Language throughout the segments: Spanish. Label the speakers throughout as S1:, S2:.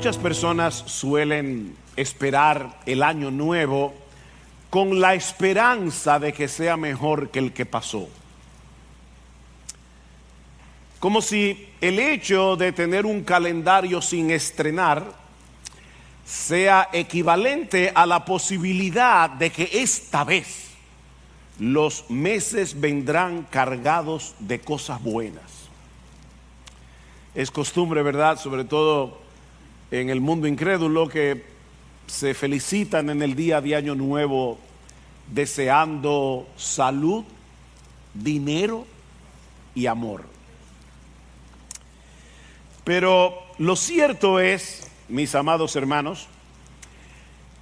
S1: Muchas personas suelen esperar el año nuevo con la esperanza de que sea mejor que el que pasó. Como si el hecho de tener un calendario sin estrenar sea equivalente a la posibilidad de que esta vez los meses vendrán cargados de cosas buenas. Es costumbre, ¿verdad?, sobre todo en el mundo incrédulo, que se felicitan en el día de Año Nuevo deseando salud, dinero y amor. Pero lo cierto es, mis amados hermanos,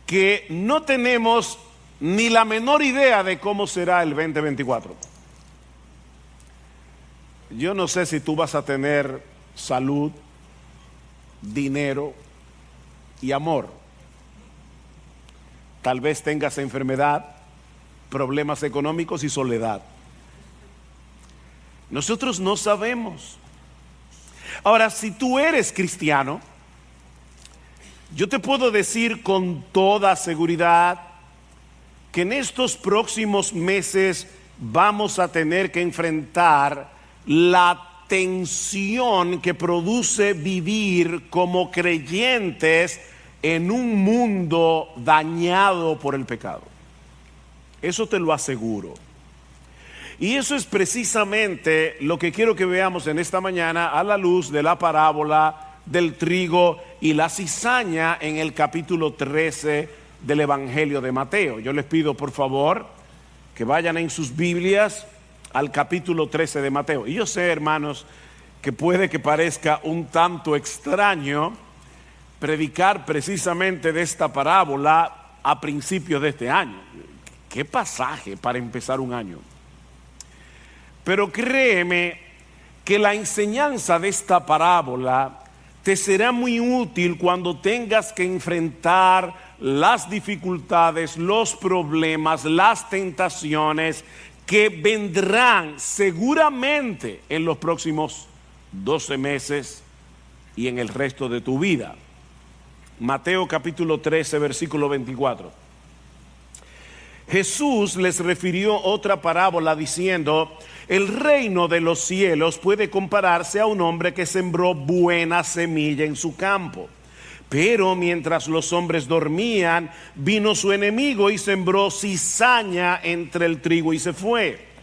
S1: que no tenemos ni la menor idea de cómo será el 2024. Yo no sé si tú vas a tener salud, dinero y amor. Tal vez tengas enfermedad, problemas económicos y soledad. Nosotros no sabemos. Ahora, si tú eres cristiano, yo te puedo decir con toda seguridad que en estos próximos meses vamos a tener que enfrentar la tensión que produce vivir como creyentes en un mundo dañado por el pecado. Eso te lo aseguro. Y eso es precisamente lo que quiero que veamos en esta mañana a la luz de la parábola del trigo y la cizaña en el capítulo 13 del Evangelio de Mateo. Yo les pido por favor que vayan en sus Biblias al capítulo 13 de Mateo. Y yo sé, hermanos, que puede que parezca un tanto extraño predicar precisamente de esta parábola a principios de este año. ¿Qué pasaje para empezar un año? Pero créeme que la enseñanza de esta parábola te será muy útil cuando tengas que enfrentar las dificultades, los problemas, las tentaciones que vendrán seguramente en los próximos 12 meses y en el resto de tu vida. Mateo capítulo 13, versículo 24. Jesús les refirió otra parábola diciendo: el reino de los cielos puede compararse a un hombre que sembró buena semilla en su campo. Pero mientras los hombres dormían, vino su enemigo y sembró cizaña entre el trigo y se fue.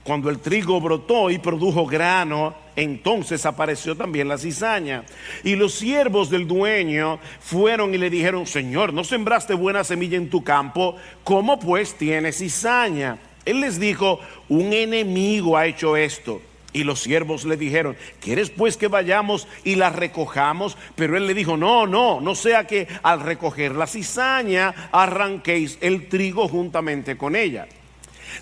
S1: Cuando el trigo brotó y produjo grano, entonces apareció también la cizaña. Y los siervos del dueño fueron y le dijeron: Señor, ¿no sembraste buena semilla en tu campo? ¿Cómo pues tiene cizaña? Él les dijo: un enemigo ha hecho esto. Y los siervos le dijeron: ¿quieres pues que vayamos y la recojamos? Pero él le dijo: no sea que al recoger la cizaña arranquéis el trigo juntamente con ella.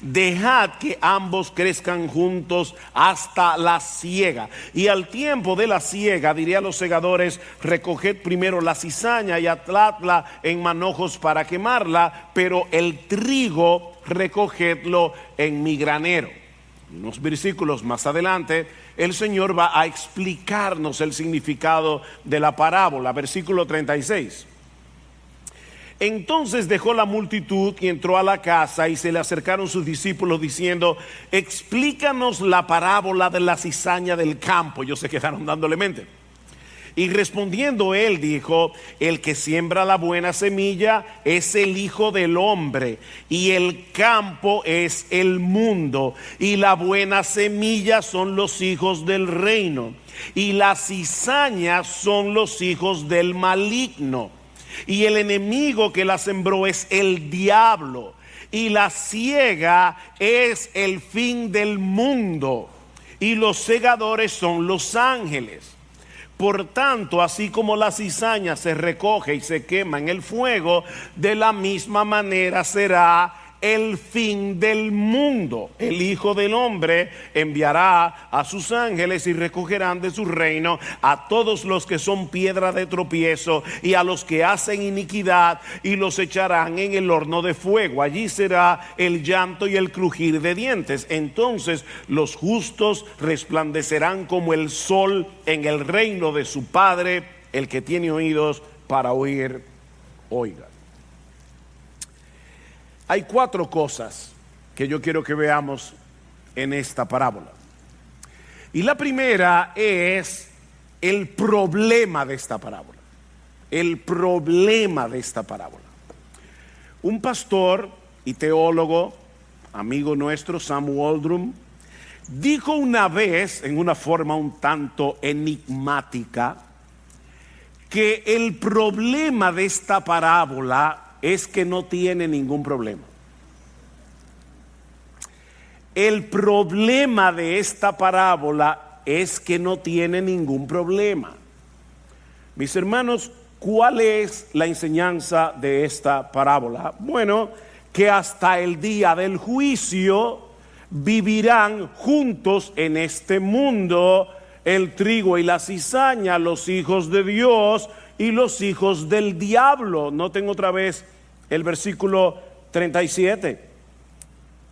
S1: Dejad que ambos crezcan juntos hasta la siega. Y al tiempo de la siega diré a los segadores: recoged primero la cizaña y atadla en manojos para quemarla, pero el trigo recogedlo en mi granero. Unos versículos más adelante, el Señor va a explicarnos el significado de la parábola. Versículo 36. Entonces dejó la multitud y entró a la casa, y se le acercaron sus discípulos diciendo: explícanos la parábola de la cizaña del campo. Ellos se quedaron dándole mente. Y respondiendo él dijo: el que siembra la buena semilla es el Hijo del Hombre, y el campo es el mundo, y la buena semilla son los hijos del reino, y la cizaña son los hijos del maligno. Y el enemigo que la sembró es el diablo, y la siega es el fin del mundo, y los segadores son los ángeles. Por tanto, así como la cizaña se recoge y se quema en el fuego, de la misma manera será el fin del mundo. El Hijo del Hombre enviará a sus ángeles y recogerán de su reino a todos los que son piedra de tropiezo y a los que hacen iniquidad, y los echarán en el horno de fuego. Allí será el llanto y el crujir de dientes. Entonces los justos resplandecerán como el sol en el reino de su Padre. el que tiene oídos para oír, oiga. Hay 4 cosas que yo quiero que veamos en esta parábola. Y la primera es el problema de esta parábola. El problema de esta parábola. Un pastor y teólogo, amigo nuestro, Sam Waldrum, dijo una vez, en una forma un tanto enigmática, que el problema de esta parábola es que no tiene ningún problema. El problema de esta parábola es que no tiene ningún problema. Mis hermanos, ¿cuál es la enseñanza de esta parábola? Bueno, que hasta el día del juicio vivirán juntos en este mundo el trigo y la cizaña, los hijos de Dios y los hijos del diablo. Noten otra vez el versículo 37.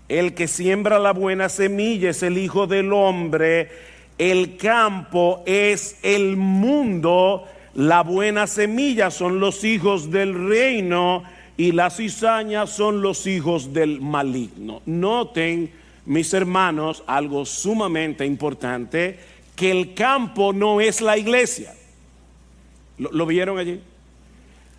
S1: El que siembra la buena semilla es el Hijo del Hombre, el campo es el mundo, la buena semilla son los hijos del reino y la cizaña son los hijos del maligno. Noten, mis hermanos, algo sumamente importante, que el campo no es la iglesia. ¿Lo vieron allí?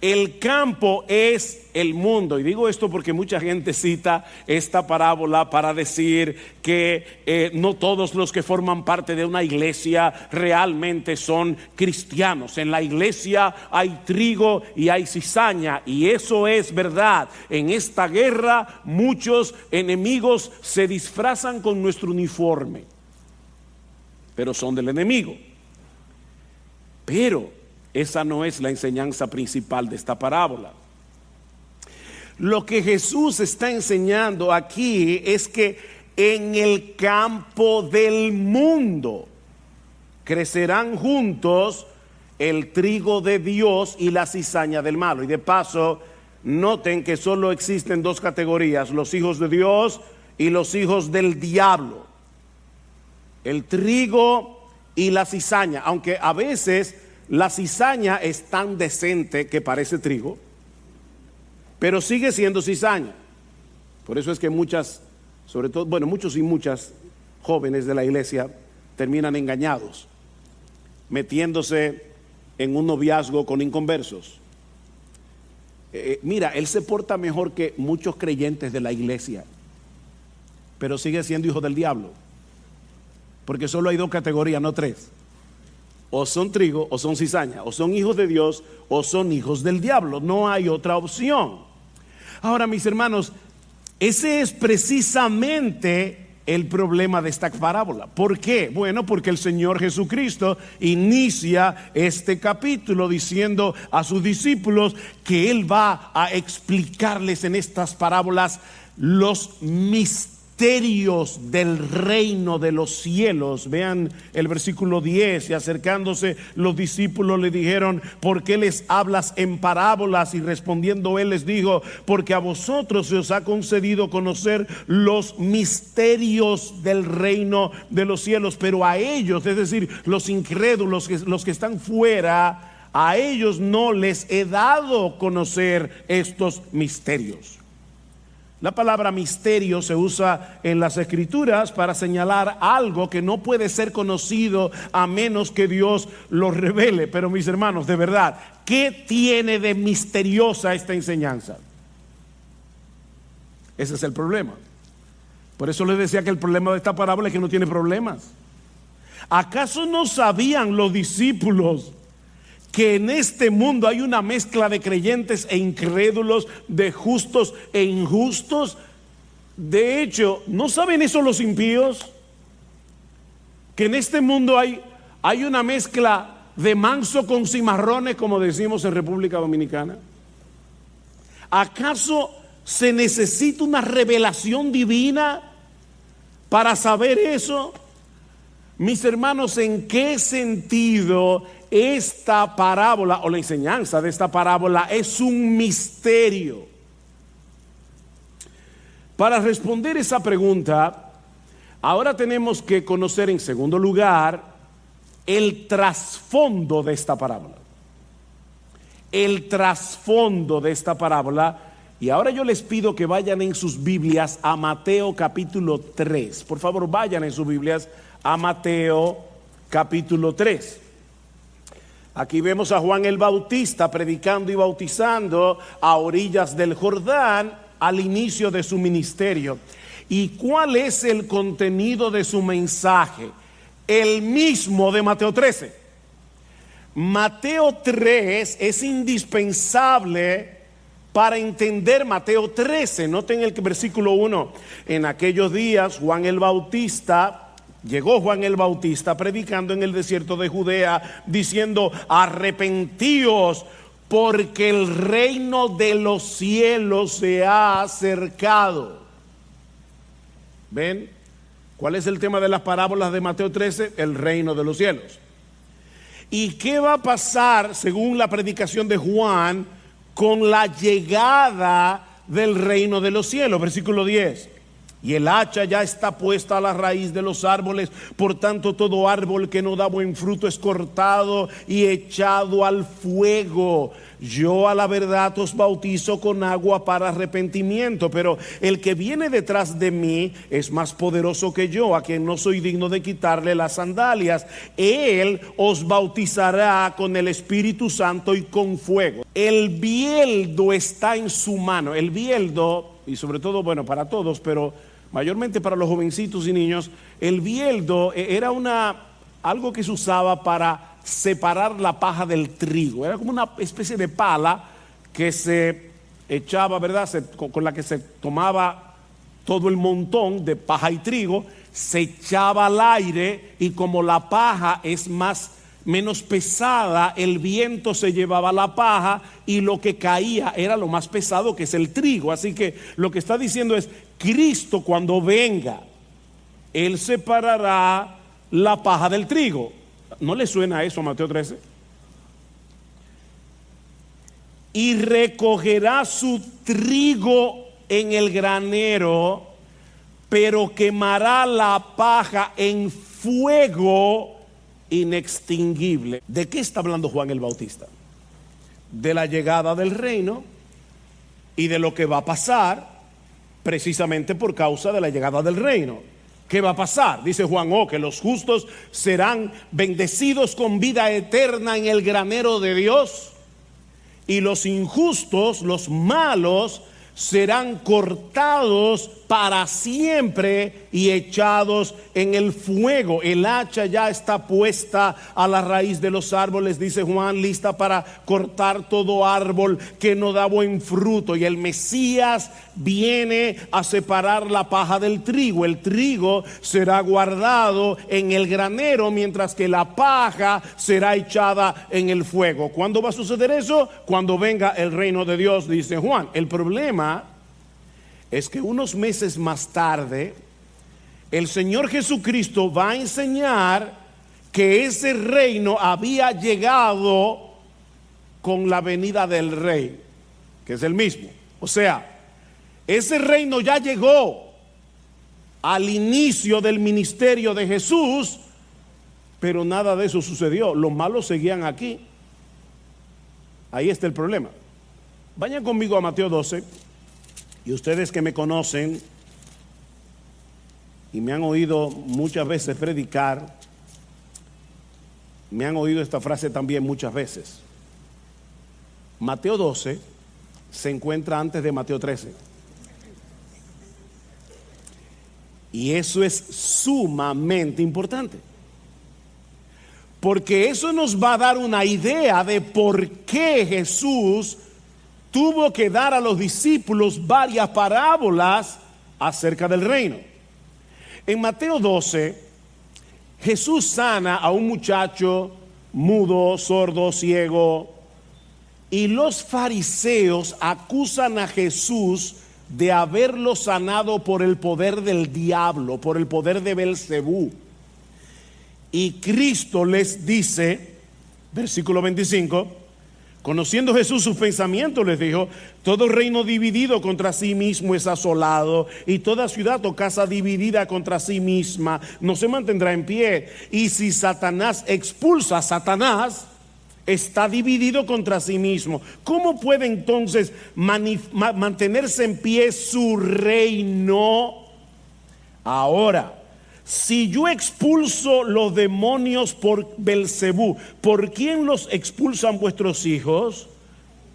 S1: El campo es el mundo. Y digo esto porque mucha gente cita esta parábola para decir que no todos los que forman parte de una iglesia realmente son cristianos. En la iglesia hay trigo y hay cizaña, y eso es verdad. En esta guerra muchos enemigos se disfrazan con nuestro uniforme, pero son del enemigo. Pero esa no es la enseñanza principal de esta parábola. Lo que Jesús está enseñando aquí es que en el campo del mundo crecerán juntos el trigo de Dios y la cizaña del malo. Y de paso, noten que solo existen 2 categorías: los hijos de Dios y los hijos del diablo. El trigo y la cizaña, aunque a veces la cizaña es tan decente que parece trigo, pero sigue siendo cizaña. Por eso es que muchas, sobre todo, muchos y muchas jóvenes de la iglesia terminan engañados, metiéndose en un noviazgo con inconversos. Mira, él se porta mejor que muchos creyentes de la iglesia, pero sigue siendo hijo del diablo, porque solo hay 2 categorías, no 3. O son trigo o son cizaña, o son hijos de Dios o son hijos del diablo. No hay otra opción. Ahora, mis hermanos, ese es precisamente el problema de esta parábola. ¿Por qué? Bueno, porque el Señor Jesucristo inicia este capítulo diciendo a sus discípulos que Él va a explicarles en estas parábolas los misterios del reino de los cielos. Vean el versículo 10. Y acercándose los discípulos le dijeron: ¿por qué les hablas en parábolas? Y respondiendo él les dijo: porque a vosotros se os ha concedido conocer los misterios del reino de los cielos, pero a ellos, es decir, los incrédulos, los que están fuera, a ellos no les he dado conocer estos misterios. La palabra misterio se usa en las Escrituras para señalar algo que no puede ser conocido a menos que Dios lo revele. Pero mis hermanos, de verdad, ¿qué tiene de misteriosa esta enseñanza? Ese es el problema. Por eso les decía que el problema de esta parábola es que no tiene problemas. ¿Acaso no sabían los discípulos que en este mundo hay una mezcla de creyentes e incrédulos, de justos e injustos? De hecho, ¿no saben eso los impíos? Que en este mundo hay una mezcla de manso con cimarrones, como decimos en República Dominicana. ¿Acaso se necesita una revelación divina para saber eso? Mis hermanos, ¿en qué sentido esta parábola o la enseñanza de esta parábola es un misterio? Para responder esa pregunta, ahora tenemos que conocer en segundo lugar el trasfondo de esta parábola. el trasfondo de esta parábola. Y ahora yo les pido que vayan en sus Biblias a Mateo capítulo 3. Por favor, vayan en sus Biblias a Mateo capítulo 3. Aquí vemos a Juan el Bautista predicando y bautizando a orillas del Jordán al inicio de su ministerio. ¿Y cuál es el contenido de su mensaje? El mismo de Mateo 13. Mateo 3 es indispensable para entender Mateo 13. Noten el versículo 1. En aquellos días llegó Juan el Bautista predicando en el desierto de Judea, diciendo: arrepentíos, porque el reino de los cielos se ha acercado. ¿Ven? ¿Cuál es el tema de las parábolas de Mateo 13? El reino de los cielos. ¿Y qué va a pasar, según la predicación de Juan, con la llegada del reino de los cielos? Versículo 10. Y el hacha ya está puesta a la raíz de los árboles, por tanto todo árbol que no da buen fruto es cortado y echado al fuego. Yo a la verdad os bautizo con agua para arrepentimiento, pero el que viene detrás de mí es más poderoso que yo, a quien no soy digno de quitarle las sandalias. Él os bautizará con el Espíritu Santo y con fuego. El bieldo está en su mano. El bieldo, y sobre todo, bueno, para todos, pero mayormente para los jovencitos y niños, el bieldo era algo que se usaba para separar la paja del trigo. Era como una especie de pala que se echaba, ¿verdad? Con la que se tomaba todo el montón de paja y trigo, se echaba al aire, y como la paja es menos pesada, el viento se llevaba la paja y lo que caía era lo más pesado, que es el trigo. Así que lo que está diciendo es: Cristo, cuando venga, Él separará la paja del trigo. ¿No le suena eso a Mateo 13? Y recogerá su trigo en el granero, pero quemará la paja en fuego inextinguible. ¿De qué está hablando Juan el Bautista? De la llegada del reino y de lo que va a pasar precisamente por causa de la llegada del reino. ¿Qué va a pasar? Dice Juan: que los justos serán bendecidos con vida eterna en el granero de Dios, y los injustos, los malos, serán cortados para siempre y echados en el fuego. El hacha ya está puesta a la raíz de los árboles, dice Juan, lista para cortar todo árbol que no da buen fruto. Y el Mesías viene a separar la paja del trigo. El trigo será guardado en el granero, mientras que la paja será echada en el fuego. ¿Cuándo va a suceder eso? Cuando venga el reino de Dios, dice Juan. El problema es que unos meses más tarde el Señor Jesucristo va a enseñar que ese reino había llegado con la venida del Rey, que es el mismo. O sea, ese reino ya llegó al inicio del ministerio de Jesús, pero nada de eso sucedió. Los malos seguían aquí. Ahí está el problema. Vayan conmigo a Mateo 12. Y ustedes que me conocen y me han oído muchas veces predicar, me han oído esta frase también muchas veces. Mateo 12 se encuentra antes de Mateo 13. Y eso es sumamente importante, porque eso nos va a dar una idea de por qué Jesús tuvo que dar a los discípulos varias parábolas acerca del reino. En Mateo 12, Jesús sana a un muchacho mudo, sordo, ciego, y los fariseos acusan a Jesús de haberlo sanado por el poder del diablo, por el poder de Belcebú. Y Cristo les dice, versículo 25, conociendo Jesús sus pensamientos, les dijo: todo reino dividido contra sí mismo es asolado, y toda ciudad o casa dividida contra sí misma no se mantendrá en pie. Y si Satanás expulsa a Satanás, está dividido contra sí mismo. ¿Cómo puede entonces mantenerse en pie su reino? Ahora, si yo expulso los demonios por Belcebú, ¿por quién los expulsan vuestros hijos?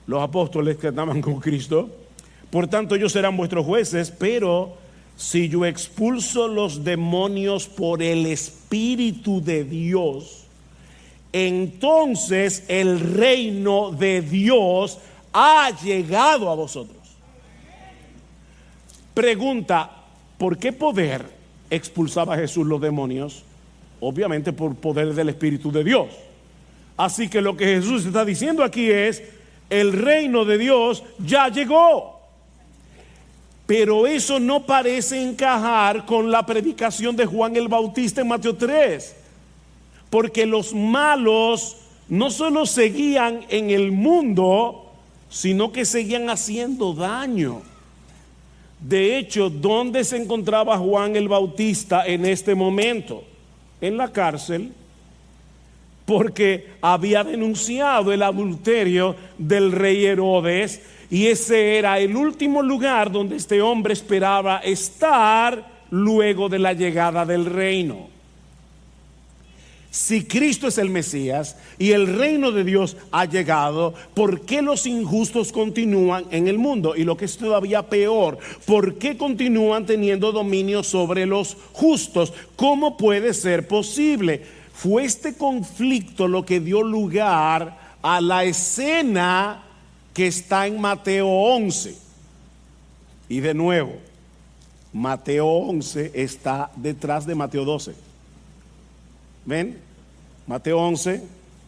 S1: Los apóstoles que andaban con Cristo. Por tanto, ellos serán vuestros jueces. Pero si yo expulso los demonios por el Espíritu de Dios, entonces el reino de Dios ha llegado a vosotros. Pregunta: ¿por qué poder expulsaba Jesús los demonios? Obviamente por poder del Espíritu de Dios. Así que lo que Jesús está diciendo aquí es: el reino de Dios ya llegó. Pero eso no parece encajar con la predicación de Juan el Bautista en Mateo 3. Porque los malos no solo seguían en el mundo, sino que seguían haciendo daño. De hecho, ¿dónde se encontraba Juan el Bautista en este momento? En la cárcel, porque había denunciado el adulterio del rey Herodes, y ese era el último lugar donde este hombre esperaba estar luego de la llegada del reino. Si Cristo es el Mesías y el reino de Dios ha llegado, ¿por qué los injustos continúan en el mundo? Y lo que es todavía peor, ¿por qué continúan teniendo dominio sobre los justos? ¿Cómo puede ser posible? Fue este conflicto lo que dio lugar a la escena que está en Mateo 11. Y de nuevo, Mateo 11 está detrás de Mateo 12. ¿Ven? Mateo 11,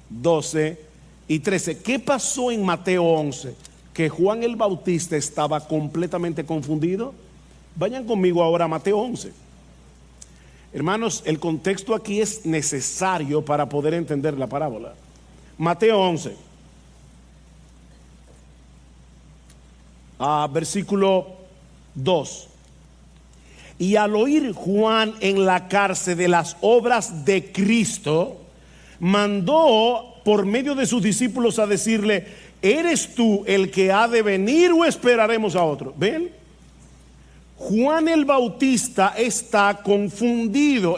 S1: 12 y 13. ¿Qué pasó en Mateo 11? Que Juan el Bautista estaba completamente confundido. Vayan conmigo ahora a Mateo 11. Hermanos, el contexto aquí es necesario para poder entender la parábola. Mateo 11, versículo 2. Y al oír Juan en la cárcel de las obras de Cristo, mandó por medio de sus discípulos a decirle: ¿eres tú el que ha de venir o esperaremos a otro? ¿Ven? Juan el Bautista está confundido.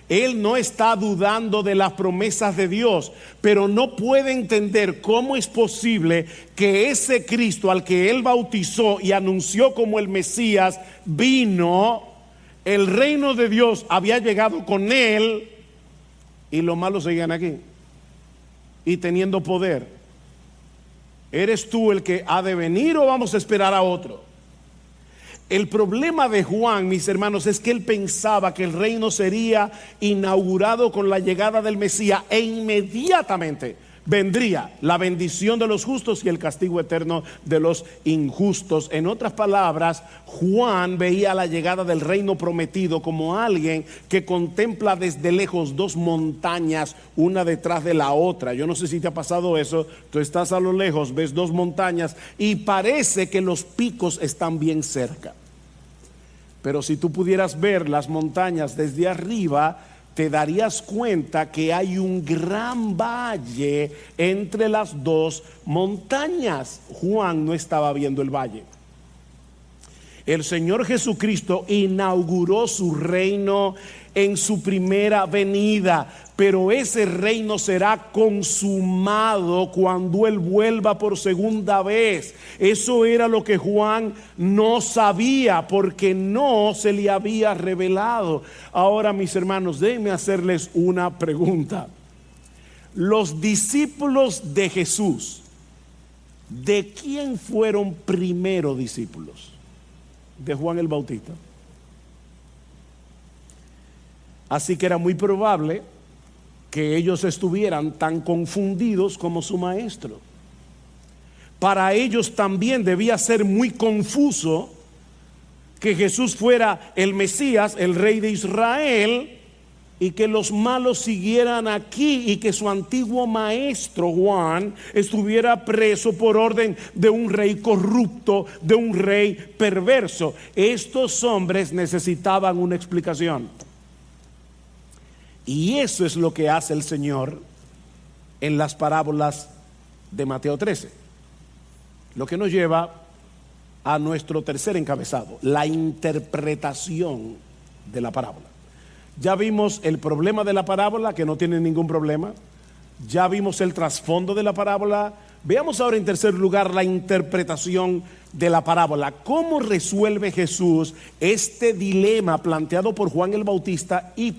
S1: Él no está dudando de las promesas de Dios, pero no puede entender cómo es posible que ese Cristo al que él bautizó y anunció como el Mesías vino. El reino de Dios había llegado con él y los malos seguían aquí y teniendo poder. ¿Eres tú el que ha de venir o vamos a esperar a otro? El problema de Juan, mis hermanos, es que él pensaba que el reino sería inaugurado con la llegada del Mesías e inmediatamente vendría la bendición de los justos y el castigo eterno de los injustos. En otras palabras, Juan veía la llegada del reino prometido como alguien que contempla desde lejos dos montañas, una detrás de la otra. Yo no sé si te ha pasado eso. Tú estás a lo lejos, ves dos montañas y parece que los picos están bien cerca. Pero si tú pudieras ver las montañas desde arriba, te darías cuenta que hay un gran valle entre las dos montañas. Juan no estaba viendo el valle. El Señor Jesucristo inauguró su reino en su primera venida, pero ese reino será consumado cuando Él vuelva por segunda vez. Eso era lo que Juan no sabía porque no se le había revelado. Ahora, mis hermanos, déjenme hacerles una pregunta. Los discípulos de Jesús, ¿de quién fueron primero discípulos? De Juan el Bautista. Así que era muy probable que ellos estuvieran tan confundidos como su maestro. Para ellos también debía ser muy confuso que Jesús fuera el Mesías, el rey de Israel, y que los malos siguieran aquí y que su antiguo maestro Juan estuviera preso por orden de un rey corrupto, de un rey perverso. Estos hombres necesitaban una explicación. Y eso es lo que hace el Señor en las parábolas de Mateo 13. Lo que nos lleva a nuestro tercer encabezado, la interpretación de la parábola. Ya vimos el problema de la parábola, que no tiene ningún problema. Ya vimos el trasfondo de la parábola. Veamos ahora en tercer lugar la interpretación de la parábola. ¿Cómo resuelve Jesús este dilema planteado por Juan el Bautista y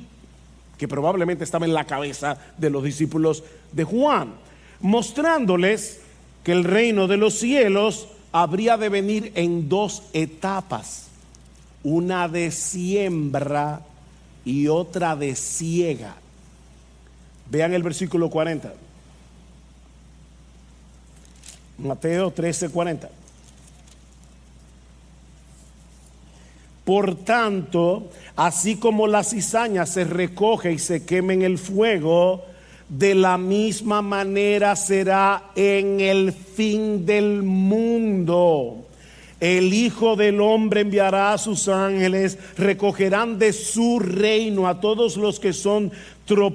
S1: que probablemente estaba en la cabeza de los discípulos de Juan? Mostrándoles que el reino de los cielos habría de venir en dos etapas, una de siembra y otra de siega. Vean el versículo 40. Mateo 13:40. Por tanto, así como la cizaña se recoge y se quema en el fuego, de la misma manera será en el fin del mundo. El Hijo del Hombre enviará a sus ángeles, recogerán de su reino a todos los que son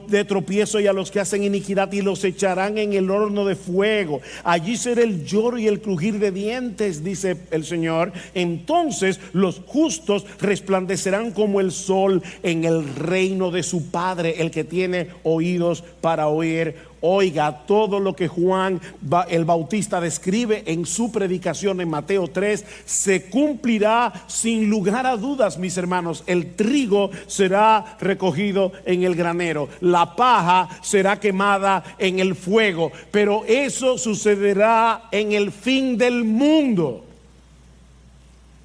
S1: de tropiezo y a los que hacen iniquidad, y los echarán en el horno de fuego. Allí será el lloro y el crujir de dientes, dice el Señor. Entonces los justos resplandecerán como el sol en el reino de su Padre. El que tiene oídos para oír, oiga. Todo lo que Juan el Bautista describe en su predicación en Mateo 3 se cumplirá sin lugar a dudas, mis hermanos. El trigo será recogido en el granero, la paja será quemada en el fuego, pero eso sucederá en el fin del mundo,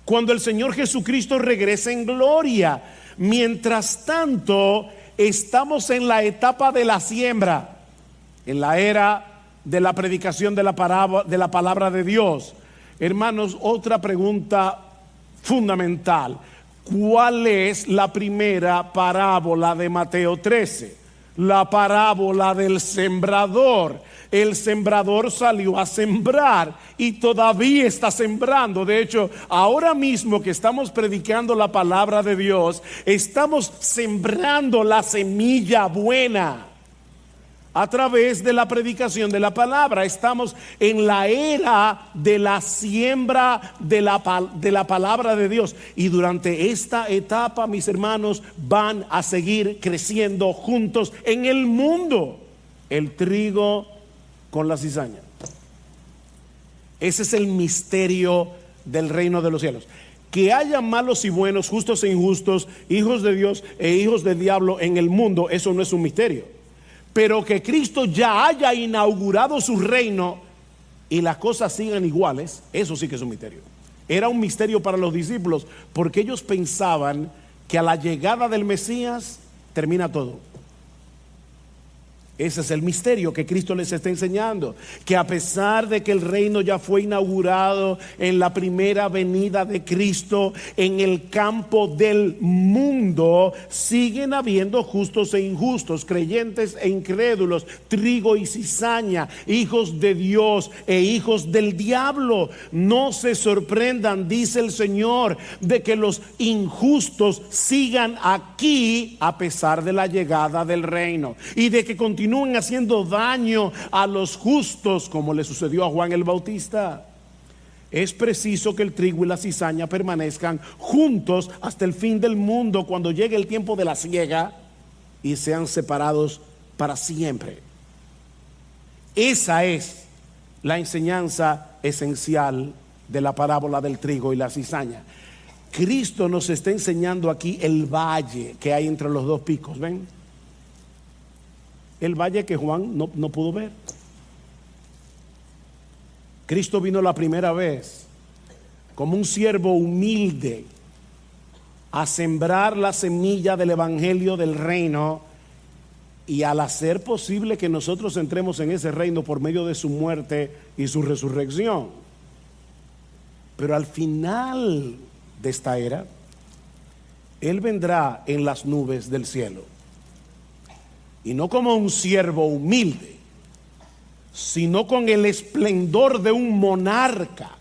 S1: cuando el Señor Jesucristo regrese en gloria. Mientras tanto, estamos en la etapa de la siembra, en la era de la predicación de la palabra de Dios. Hermanos, otra pregunta fundamental: ¿cuál es la primera parábola de Mateo 13? La parábola del sembrador. El sembrador salió a sembrar y todavía está sembrando. De hecho, ahora mismo que estamos predicando la palabra de Dios, estamos sembrando la semilla buena a través de la predicación de la palabra. Estamos en la era de la siembra de la palabra de Dios, y durante esta etapa, mis hermanos, van a seguir creciendo juntos en el mundo el trigo con la cizaña. Ese es el misterio del reino de los cielos. Que haya malos y buenos, justos e injustos, hijos de Dios e hijos del diablo en el mundo, eso no es un misterio. Pero que Cristo ya haya inaugurado su reino y las cosas sigan iguales, eso sí que es un misterio. Era un misterio para los discípulos, porque ellos pensaban que a la llegada del Mesías termina todo. Ese es el misterio que Cristo les está enseñando, que a pesar de que el reino ya fue inaugurado en la primera venida de Cristo, en el campo del mundo siguen habiendo justos e injustos, creyentes e incrédulos, trigo y cizaña, hijos de Dios e hijos del diablo. No se sorprendan, dice el Señor, de que los injustos sigan aquí a pesar de la llegada del reino, y de que continúen haciendo daño a los justos, como le sucedió a Juan el Bautista. Es preciso que el trigo y la cizaña permanezcan juntos hasta el fin del mundo, cuando llegue el tiempo de la siega, y sean separados para siempre. Esa es la enseñanza esencial de la parábola del trigo y la cizaña. Cristo nos está enseñando aquí el valle que hay entre los dos picos. ¿Ven? El valle que Juan no pudo ver. Cristo vino la primera vez como un siervo humilde a sembrar la semilla del evangelio del reino, y al hacer posible que nosotros entremos en ese reino por medio de su muerte y su resurrección. Pero al final de esta era, Él vendrá en las nubes del cielo, y no como un siervo humilde, sino con el esplendor de un monarca,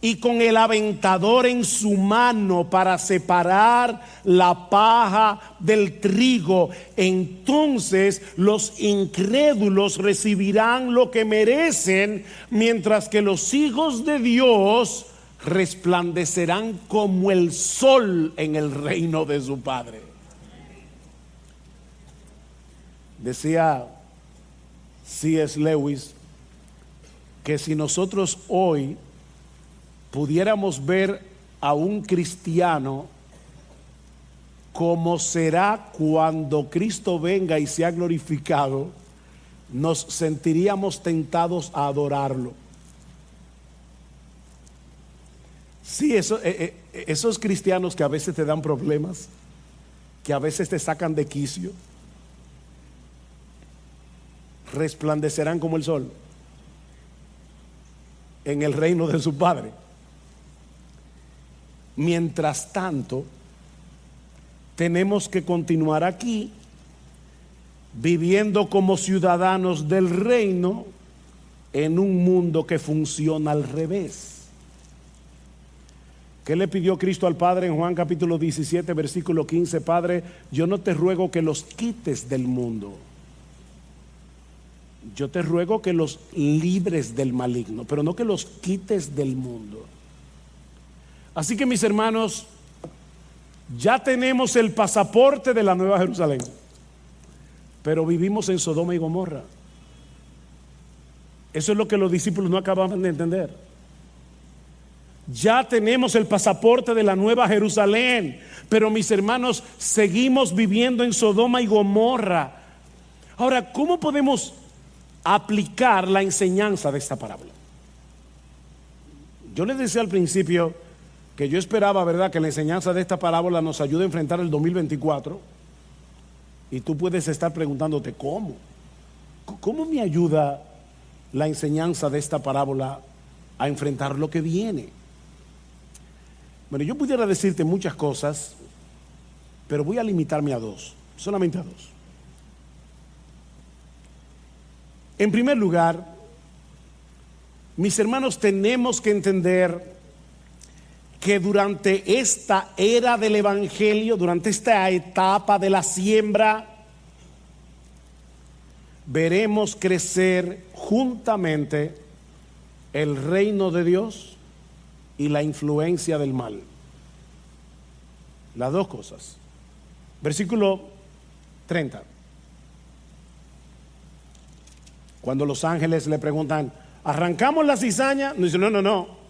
S1: y con el aventador en su mano para separar la paja del trigo, entonces los incrédulos recibirán lo que merecen, mientras que los hijos de Dios resplandecerán como el sol en el reino de su Padre. Decía C.S. Lewis que si nosotros hoy pudiéramos ver a un cristiano como será cuando Cristo venga y sea glorificado, nos sentiríamos tentados a adorarlo. Sí, esos cristianos que a veces te dan problemas, que a veces te sacan de quicio, resplandecerán como el sol en el reino de su Padre. Mientras tanto, tenemos que continuar aquí viviendo como ciudadanos del reino en un mundo que funciona al revés. ¿Qué le pidió Cristo al Padre en Juan capítulo 17 versículo 15? Padre, yo no te ruego que los quites del mundo, yo te ruego que los libres del maligno, pero no que los quites del mundo. Así que, mis hermanos, ya tenemos el pasaporte de la Nueva Jerusalén, pero vivimos en Sodoma y Gomorra. Eso es lo que los discípulos no acababan de entender. Ya tenemos el pasaporte de la Nueva Jerusalén, pero, mis hermanos, seguimos viviendo en Sodoma y Gomorra. Ahora, ¿cómo podemos aplicar la enseñanza de esta parábola? Yo les decía al principio que yo esperaba, ¿verdad?, que la enseñanza de esta parábola nos ayude a enfrentar el 2024. Y tú puedes estar preguntándote, ¿cómo me ayuda la enseñanza de esta parábola a enfrentar lo que viene? Bueno, yo pudiera decirte muchas cosas, pero voy a limitarme a dos, solamente a dos. En primer lugar, mis hermanos, tenemos que entender que durante esta era del evangelio, durante esta etapa de la siembra, veremos crecer juntamente el reino de Dios y la influencia del mal. Las dos cosas. Versículo 30. Cuando los ángeles le preguntan, ¿arrancamos la cizaña? No, dice, no.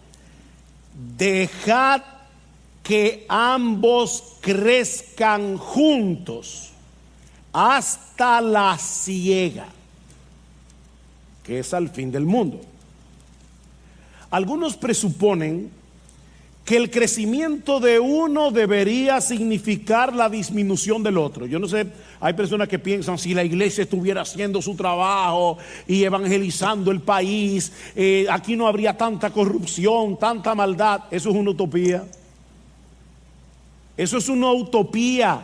S1: Dejad que ambos crezcan juntos hasta la siega, que es al fin del mundo. Algunos presuponen que el crecimiento de uno debería significar la disminución del otro. Yo no sé, hay personas que piensan, si la iglesia estuviera haciendo su trabajo y evangelizando el país, aquí no habría tanta corrupción, tanta maldad. Eso es una utopía. Eso es una utopía.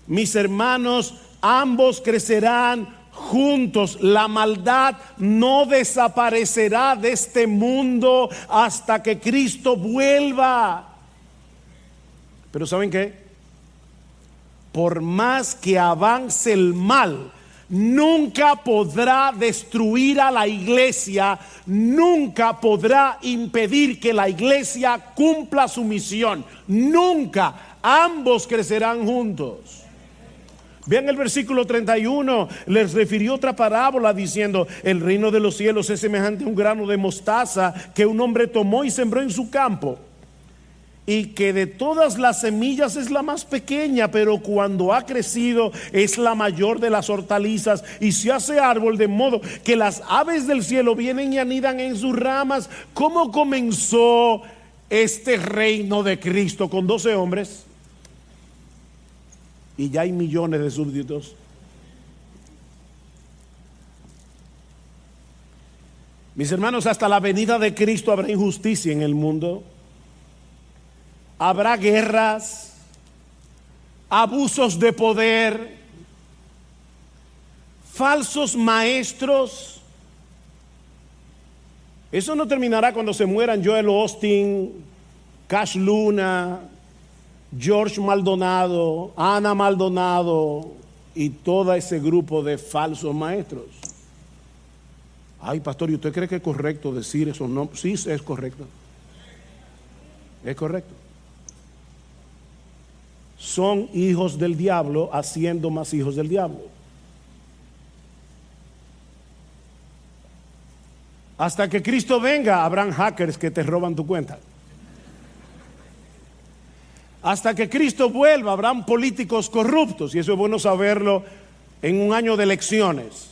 S1: Mis hermanos, ambos crecerán juntos. La maldad no desaparecerá de este mundo hasta que Cristo vuelva. Pero ¿saben qué? Por más que avance el mal, nunca podrá destruir a la iglesia, nunca podrá impedir que la iglesia cumpla su misión. Nunca. Ambos crecerán juntos. Vean el versículo 31, les refirió otra parábola diciendo, el reino de los cielos es semejante a un grano de mostaza que un hombre tomó y sembró en su campo, y que de todas las semillas es la más pequeña, pero cuando ha crecido es la mayor de las hortalizas y se hace árbol, de modo que las aves del cielo vienen y anidan en sus ramas. ¿Cómo comenzó este reino de Cristo? Con 12 hombres. Y ya hay millones de súbditos. Mis hermanos, hasta la venida de Cristo habrá injusticia en el mundo. Habrá guerras, abusos de poder, falsos maestros. Eso no terminará cuando se mueran Joel Austin, Cash Luna, George Maldonado, Ana Maldonado y todo ese grupo de falsos maestros. Ay, pastor, ¿y usted cree que es correcto decir esos nombres? Sí, es correcto. Es correcto. Son hijos del diablo haciendo más hijos del diablo. Hasta que Cristo venga, habrán hackers que te roban tu cuenta. Hasta que Cristo vuelva, habrán políticos corruptos. Y eso es bueno saberlo en un año de elecciones.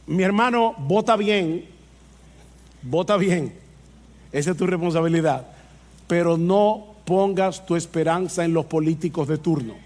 S1: Mi hermano, vota bien. Vota bien. Esa es tu responsabilidad. Pero no pongas tu esperanza en los políticos de turno.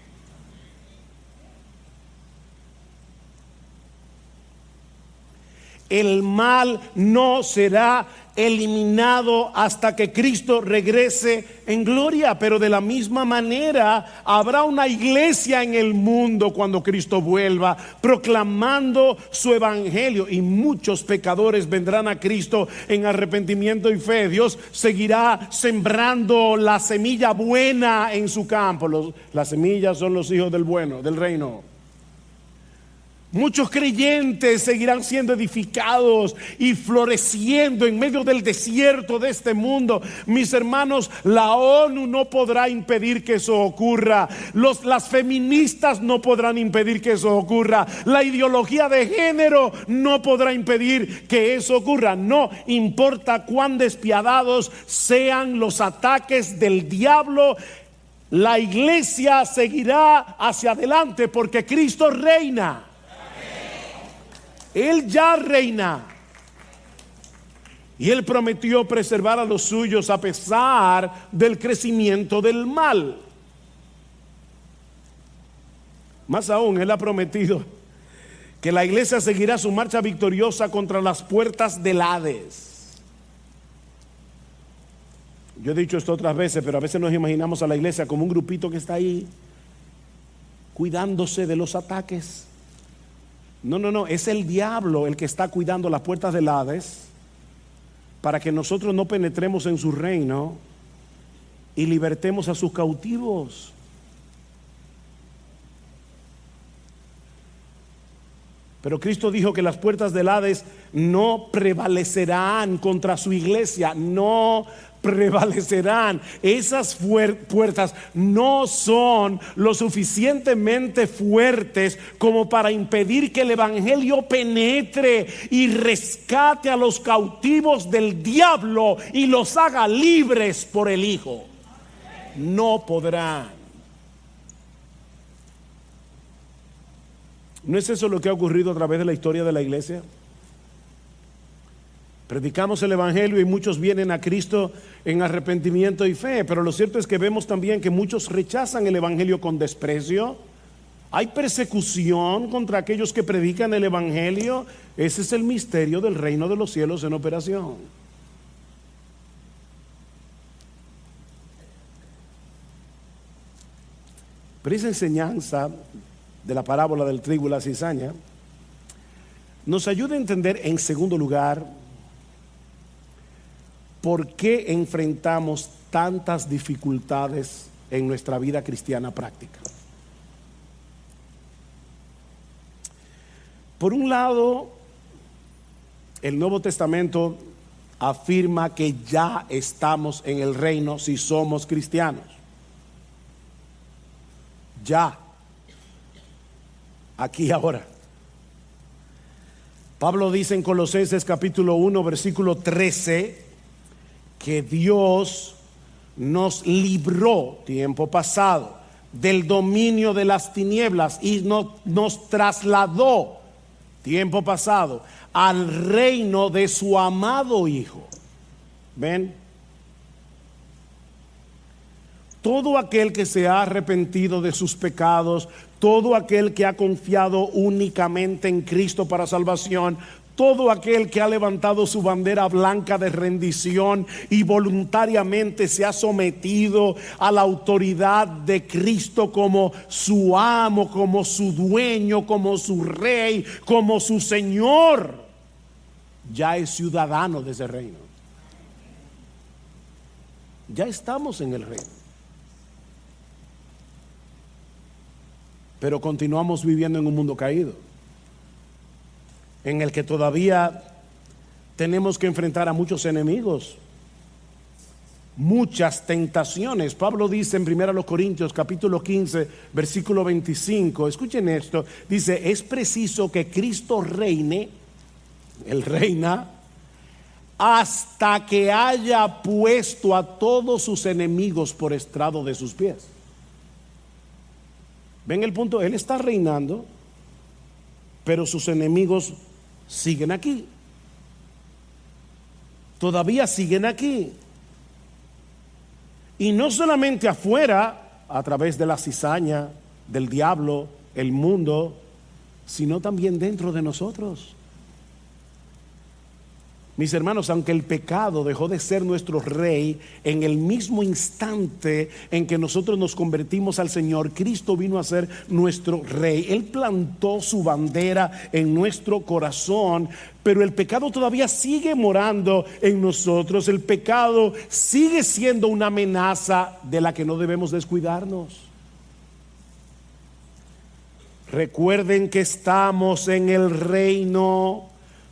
S1: El mal no será eliminado hasta que Cristo regrese en gloria, pero de la misma manera habrá una iglesia en el mundo cuando Cristo vuelva, proclamando su evangelio, y muchos pecadores vendrán a Cristo en arrepentimiento y fe. Dios seguirá sembrando la semilla buena en su campo. Las semillas son los hijos del bueno, del reino. Muchos creyentes seguirán siendo edificados y floreciendo en medio del desierto de este mundo. Mis hermanos, la ONU no podrá impedir que eso ocurra. Las feministas no podrán impedir que eso ocurra. La ideología de género no podrá impedir que eso ocurra. No importa cuán despiadados sean los ataques del diablo, la iglesia seguirá hacia adelante porque Cristo reina. Él ya reina. Y Él prometió preservar a los suyos a pesar del crecimiento del mal. Más aún, Él ha prometido que la iglesia seguirá su marcha victoriosa contra las puertas del Hades. Yo he dicho esto otras veces, pero a veces nos imaginamos a la iglesia como un grupito que está ahí cuidándose de los ataques. No, es el diablo el que está cuidando las puertas del Hades para que nosotros no penetremos en su reino y libertemos a sus cautivos. Pero Cristo dijo que las puertas del Hades no prevalecerán contra su iglesia, no prevalecerán. Esas puertas no son lo suficientemente fuertes como para impedir que el evangelio penetre y rescate a los cautivos del diablo y los haga libres por el Hijo. No podrán. ¿No es eso lo que ha ocurrido a través de la historia de la iglesia? Predicamos el evangelio y muchos vienen a Cristo en arrepentimiento y fe, pero lo cierto es que vemos también que muchos rechazan el evangelio con desprecio. Hay persecución contra aquellos que predican el evangelio. Ese es el misterio del reino de los cielos en operación. Pero esa enseñanza de la parábola del trigo y la cizaña nos ayuda a entender, en segundo lugar, por qué enfrentamos tantas dificultades en nuestra vida cristiana práctica. Por un lado, el Nuevo Testamento afirma que ya estamos en el reino si somos cristianos. Ya. Aquí ahora. Pablo dice en Colosenses capítulo 1 versículo 13 que Dios nos libró tiempo pasado del dominio de las tinieblas y nos trasladó tiempo pasado al reino de su amado Hijo. ¿Ven? Todo aquel que se ha arrepentido de sus pecados, todo aquel que ha confiado únicamente en Cristo para salvación, todo aquel que ha levantado su bandera blanca de rendición y voluntariamente se ha sometido a la autoridad de Cristo como su amo, como su dueño, como su rey, como su Señor, ya es ciudadano de ese reino. Ya estamos en el reino. Pero continuamos viviendo en un mundo caído, en el que todavía tenemos que enfrentar a muchos enemigos, muchas tentaciones. Pablo dice en 1 Corintios capítulo 15 versículo 25, escuchen esto, dice: es preciso que Cristo reine, Él reina, hasta que haya puesto a todos sus enemigos por estrado de sus pies. ¿Ven el punto? Él está reinando, pero sus enemigos siguen aquí. Todavía siguen aquí. Y no solamente afuera, a través de la cizaña, del diablo, el mundo, sino también dentro de nosotros. Mis hermanos, aunque el pecado dejó de ser nuestro rey, en el mismo instante en que nosotros nos convertimos al Señor, Cristo vino a ser nuestro rey. Él plantó su bandera en nuestro corazón, pero el pecado todavía sigue morando en nosotros. El pecado sigue siendo una amenaza de la que no debemos descuidarnos. Recuerden que estamos en el reino,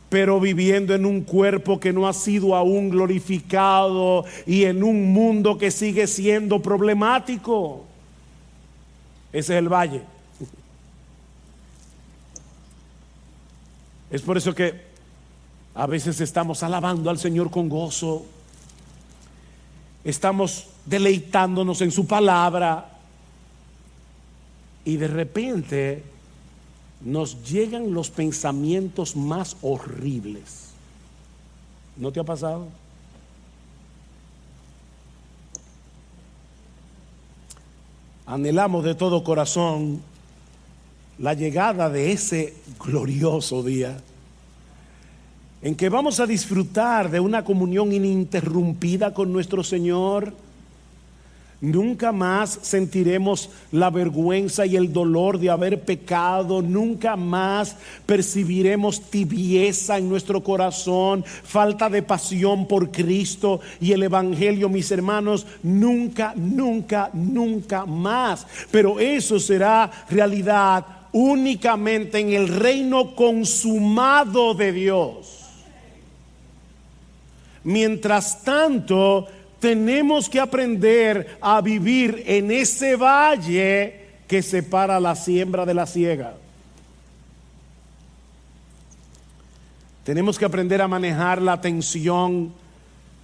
S1: pero viviendo en un cuerpo que no ha sido aún glorificado y en un mundo que sigue siendo problemático. Ese es el valle. Es por eso que a veces estamos alabando al Señor con gozo, estamos deleitándonos en su palabra, y de repente nos llegan los pensamientos más horribles. ¿No te ha pasado? Anhelamos de todo corazón la llegada de ese glorioso día en que vamos a disfrutar de una comunión ininterrumpida con nuestro Señor. Nunca más sentiremos la vergüenza y el dolor de haber pecado. Nunca más percibiremos tibieza en nuestro corazón, falta de pasión por Cristo y el Evangelio, mis hermanos. Nunca, nunca, nunca más. Pero eso será realidad únicamente en el reino consumado de Dios. Mientras tanto, tenemos que aprender a vivir en ese valle que separa la siembra de la siega. Tenemos que aprender a manejar la tensión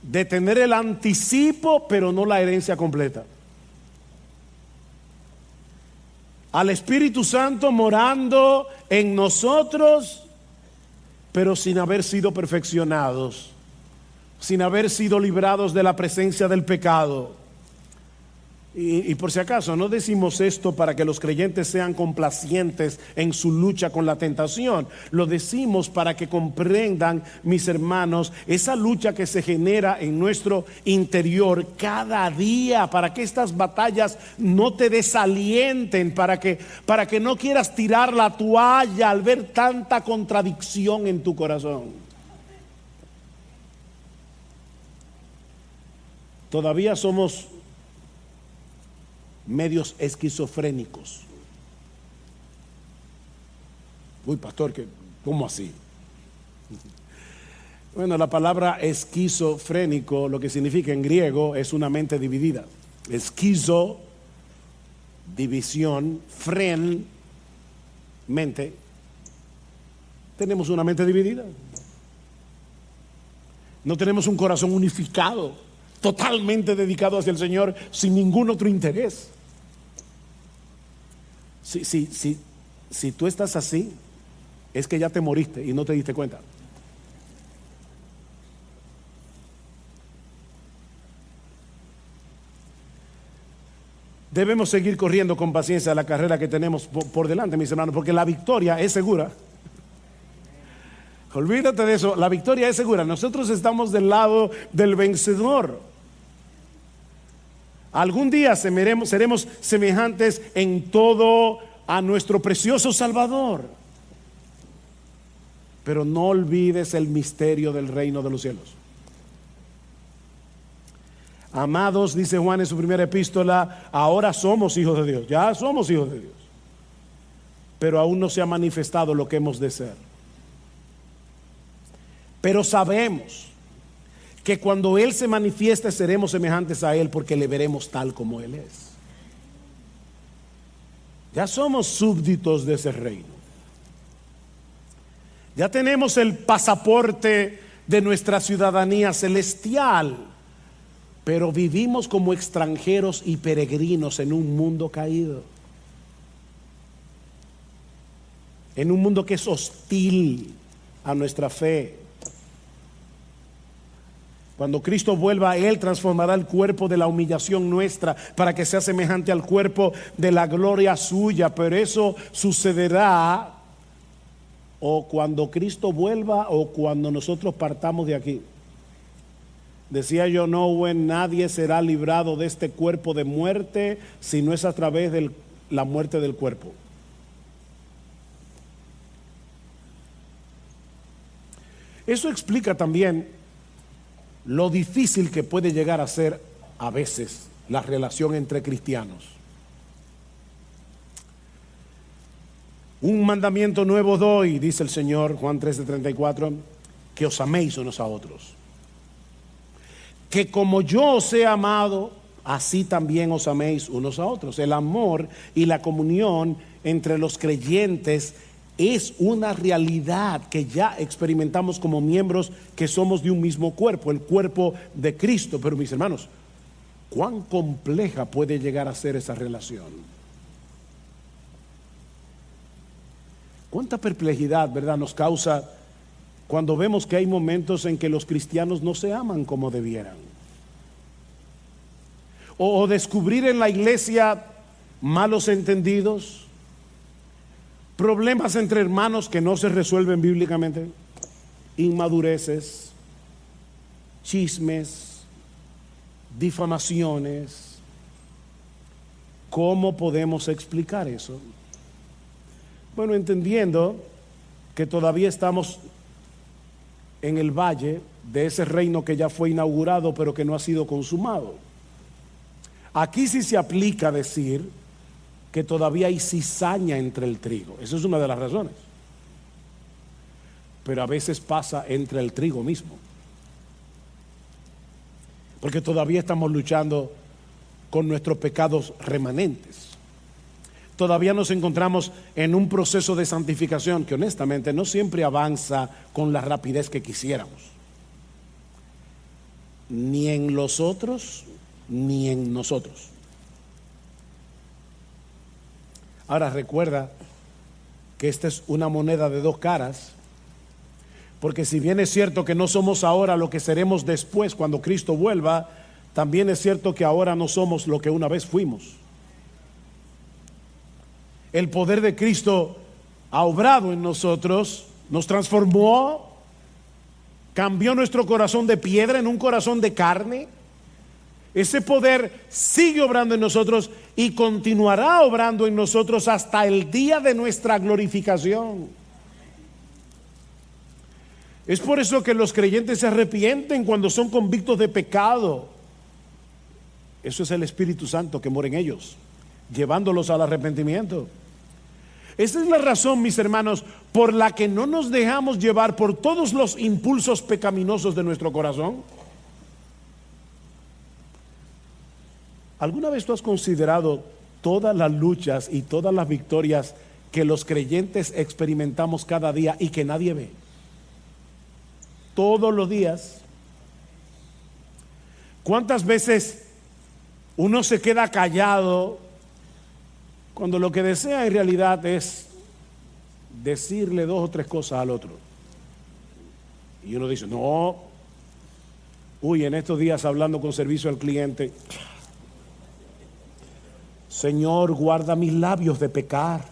S1: de tener el anticipo, pero no la herencia completa. Al Espíritu Santo morando en nosotros, pero sin haber sido perfeccionados, sin haber sido librados de la presencia del pecado. Y por si acaso, no decimos esto para que los creyentes sean complacientes en su lucha con la tentación. Lo decimos para que comprendan, mis hermanos, esa lucha que se genera en nuestro interior cada día, para que estas batallas no te desalienten, para que no quieras tirar la toalla al ver tanta contradicción en tu corazón. Todavía somos medios esquizofrénicos. Uy, pastor, ¿cómo así? Bueno, la palabra esquizofrénico, lo que significa en griego, es una mente dividida. Esquizo, división, fren, mente. Tenemos una mente dividida. No tenemos un corazón unificado, totalmente dedicado hacia el Señor, sin ningún otro interés. Si tú estás así, es que ya te moriste y no te diste cuenta. Debemos seguir corriendo con paciencia la carrera que tenemos por delante, mis hermanos, porque la victoria es segura. Olvídate de eso, la victoria es segura. Nosotros estamos del lado del vencedor. Algún día seremos semejantes en todo a nuestro precioso Salvador. Pero no olvides el misterio del reino de los cielos. Amados, dice Juan en su primera epístola, ahora somos hijos de Dios. Ya somos hijos de Dios. Pero aún no se ha manifestado lo que hemos de ser. Pero sabemos que cuando Él se manifieste seremos semejantes a Él, porque le veremos tal como Él es. Ya somos súbditos de ese reino. Ya tenemos el pasaporte de nuestra ciudadanía celestial, pero vivimos como extranjeros y peregrinos en un mundo caído. En un mundo que es hostil a nuestra fe. Cuando Cristo vuelva, Él transformará el cuerpo de la humillación nuestra para que sea semejante al cuerpo de la gloria suya. Pero eso sucederá o cuando Cristo vuelva o cuando nosotros partamos de aquí. Decía John Owen, nadie será librado de este cuerpo de muerte si no es a través de la muerte del cuerpo. Eso explica también lo difícil que puede llegar a ser a veces la relación entre cristianos. Un mandamiento nuevo doy, dice el Señor, Juan 13:34, que os améis unos a otros. Que como yo os he amado, así también os améis unos a otros. El amor y la comunión entre los creyentes es una realidad que ya experimentamos como miembros que somos de un mismo cuerpo, el cuerpo de Cristo. Pero mis hermanos, ¿cuán compleja puede llegar a ser esa relación? ¿Cuánta perplejidad, verdad, nos causa cuando vemos que hay momentos en que los cristianos no se aman como debieran? O descubrir en la iglesia malos entendidos, problemas entre hermanos que no se resuelven bíblicamente, inmadureces, chismes, difamaciones. ¿Cómo podemos explicar eso? Bueno, entendiendo que todavía estamos en el valle de ese reino que ya fue inaugurado pero que no ha sido consumado. Aquí sí se aplica decir que todavía hay cizaña entre el trigo. Esa es una de las razones. Pero a veces pasa entre el trigo mismo. Porque todavía estamos luchando con nuestros pecados remanentes. Todavía nos encontramos en un proceso de santificación que honestamente no siempre avanza con la rapidez que quisiéramos. Ni en los otros, ni en nosotros. Ahora recuerda que esta es una moneda de dos caras, porque si bien es cierto que no somos ahora lo que seremos después cuando Cristo vuelva, también es cierto que ahora no somos lo que una vez fuimos. El poder de Cristo ha obrado en nosotros, nos transformó, cambió nuestro corazón de piedra en un corazón de carne. Ese poder sigue obrando en nosotros y continuará obrando en nosotros hasta el día de nuestra glorificación. Es por eso que los creyentes se arrepienten cuando son convictos de pecado. Eso es el Espíritu Santo que mora en ellos, llevándolos al arrepentimiento. Esa es la razón, mis hermanos, por la que no nos dejamos llevar por todos los impulsos pecaminosos de nuestro corazón. ¿Alguna vez tú has considerado todas las luchas y todas las victorias que los creyentes experimentamos cada día y que nadie ve? Todos los días. ¿Cuántas veces uno se queda callado cuando lo que desea en realidad es decirle dos o tres cosas al otro? Y uno dice, no, en estos días hablando con servicio al cliente, Señor, guarda mis labios de pecar.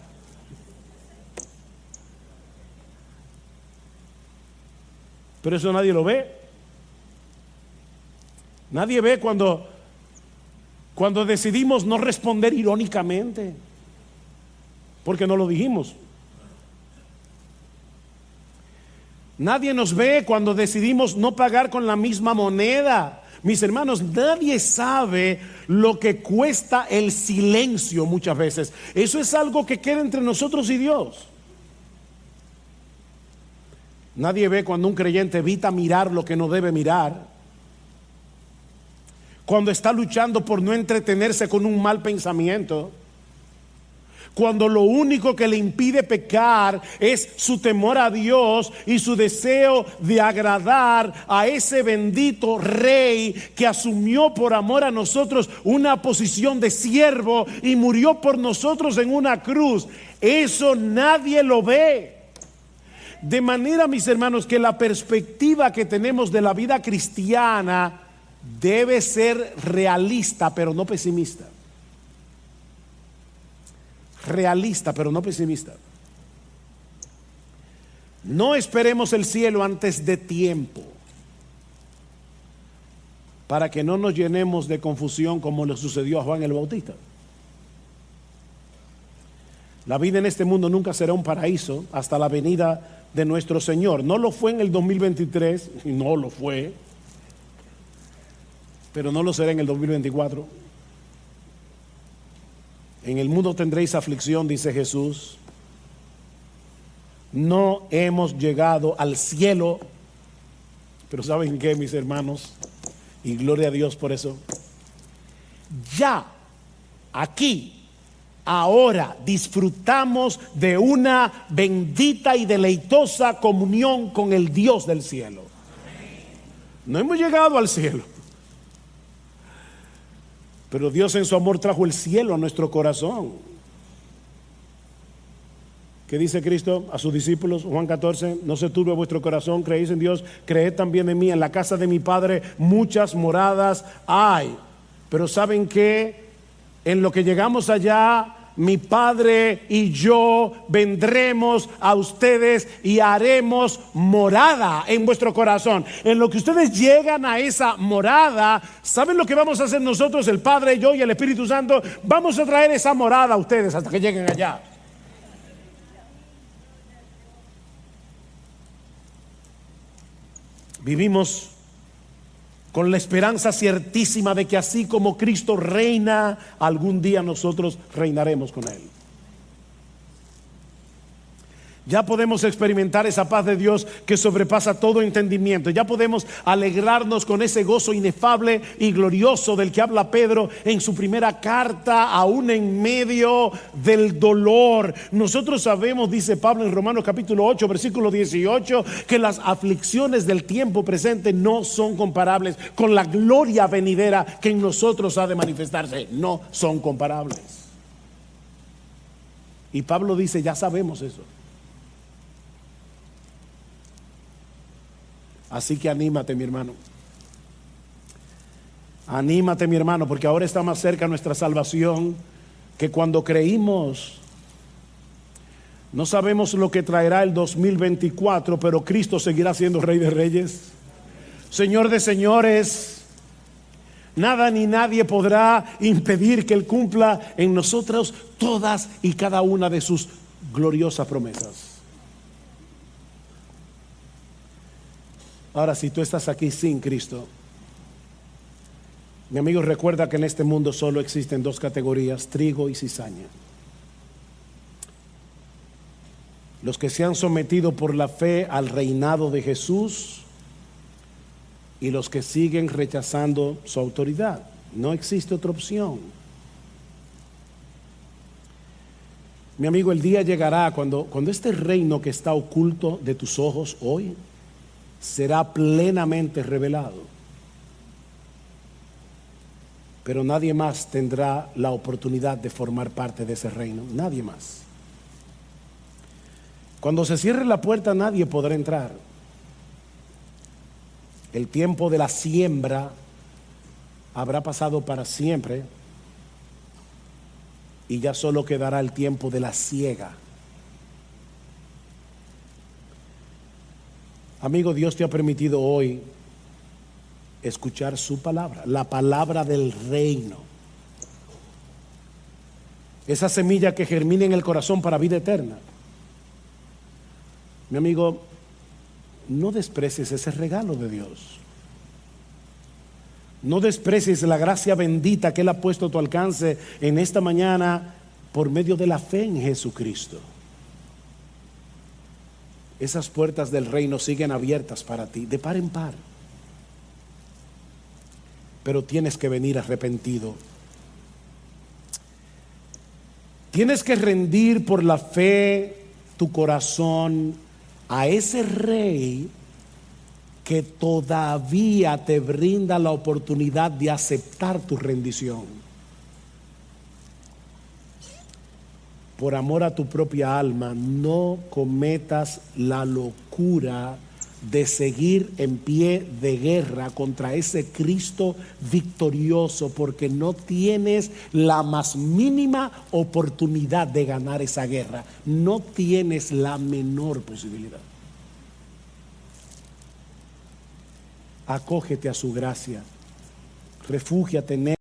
S1: Pero eso nadie lo ve. Nadie ve cuando decidimos no responder irónicamente, porque no lo dijimos. Nadie nos ve cuando decidimos no pagar con la misma moneda. Mis hermanos, nadie sabe lo que cuesta el silencio muchas veces. Eso es algo que queda entre nosotros y Dios. Nadie ve cuando un creyente evita mirar lo que no debe mirar. Cuando está luchando por no entretenerse con un mal pensamiento. Cuando lo único que le impide pecar es su temor a Dios y su deseo de agradar a ese bendito Rey que asumió por amor a nosotros una posición de siervo y murió por nosotros en una cruz. Eso nadie lo ve. De manera, mis hermanos, que la perspectiva que tenemos de la vida cristiana debe ser realista, pero no pesimista. Realista, pero no pesimista. No esperemos el cielo antes de tiempo, para que no nos llenemos de confusión como le sucedió a Juan el Bautista. La vida en este mundo nunca será un paraíso hasta la venida de nuestro Señor. No lo fue en el 2023, y no lo fue, pero no lo será en el 2024. En el mundo tendréis aflicción, dice Jesús. No hemos llegado al cielo, pero ¿saben qué, mis hermanos? Y gloria a Dios por eso. Ya, aquí, ahora, disfrutamos de una bendita y deleitosa comunión con el Dios del cielo. No hemos llegado al cielo, pero Dios en su amor trajo el cielo a nuestro corazón. ¿Qué dice Cristo a sus discípulos? Juan 14, no se turbe vuestro corazón, creéis en Dios, creed también en mí. En la casa de mi Padre muchas moradas hay. Pero ¿saben qué? En lo que llegamos allá, mi Padre y yo vendremos a ustedes y haremos morada en vuestro corazón. En lo que ustedes llegan a esa morada, ¿saben lo que vamos a hacer nosotros, el Padre, yo y el Espíritu Santo? Vamos a traer esa morada a ustedes hasta que lleguen allá. Vivimos con la esperanza ciertísima de que así como Cristo reina, algún día nosotros reinaremos con Él. Ya podemos experimentar esa paz de Dios que sobrepasa todo entendimiento. Ya podemos alegrarnos con ese gozo inefable y glorioso del que habla Pedro en su primera carta, aún en medio del dolor. Nosotros sabemos, dice Pablo en Romanos capítulo 8, versículo 18, que las aflicciones del tiempo presente no son comparables con la gloria venidera que en nosotros ha de manifestarse. No son comparables. Y Pablo dice, ya sabemos eso. Así que anímate, mi hermano. Anímate, mi hermano, porque ahora está más cerca nuestra salvación que cuando creímos. No sabemos lo que traerá el 2024, pero Cristo seguirá siendo Rey de Reyes, Señor de señores. Nada ni nadie podrá impedir que Él cumpla en nosotros todas y cada una de sus gloriosas promesas. Ahora, si tú estás aquí sin Cristo, mi amigo, recuerda que en este mundo solo existen dos categorías: trigo y cizaña. Los que se han sometido por la fe al reinado de Jesús y los que siguen rechazando su autoridad. No existe otra opción. Mi amigo, el día llegará cuando este reino que está oculto de tus ojos hoy será plenamente revelado. Pero nadie más tendrá la oportunidad de formar parte de ese reino. Nadie más. Cuando se cierre la puerta, nadie podrá entrar. El tiempo de la siembra habrá pasado para siempre y ya solo quedará el tiempo de la siega. Amigo, Dios te ha permitido hoy escuchar su palabra, la palabra del reino. Esa semilla que germina en el corazón para vida eterna. Mi amigo, no desprecies ese regalo de Dios. No desprecies la gracia bendita que Él ha puesto a tu alcance en esta mañana por medio de la fe en Jesucristo. Esas puertas del reino siguen abiertas para ti, de par en par. Pero tienes que venir arrepentido. Tienes que rendir por la fe tu corazón a ese rey que todavía te brinda la oportunidad de aceptar tu rendición. Por amor a tu propia alma, no cometas la locura de seguir en pie de guerra contra ese Cristo victorioso, porque no tienes la más mínima oportunidad de ganar esa guerra. No tienes la menor posibilidad. Acógete a su gracia, refúgiate en Él.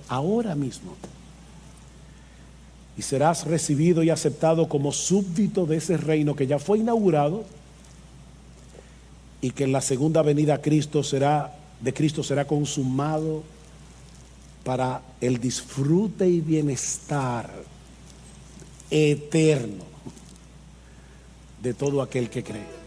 S1: Ahora mismo, y serás recibido y aceptado como súbdito de ese reino que ya fue inaugurado y que en la segunda venida de Cristo será consumado para el disfrute y bienestar eterno de todo aquel que cree.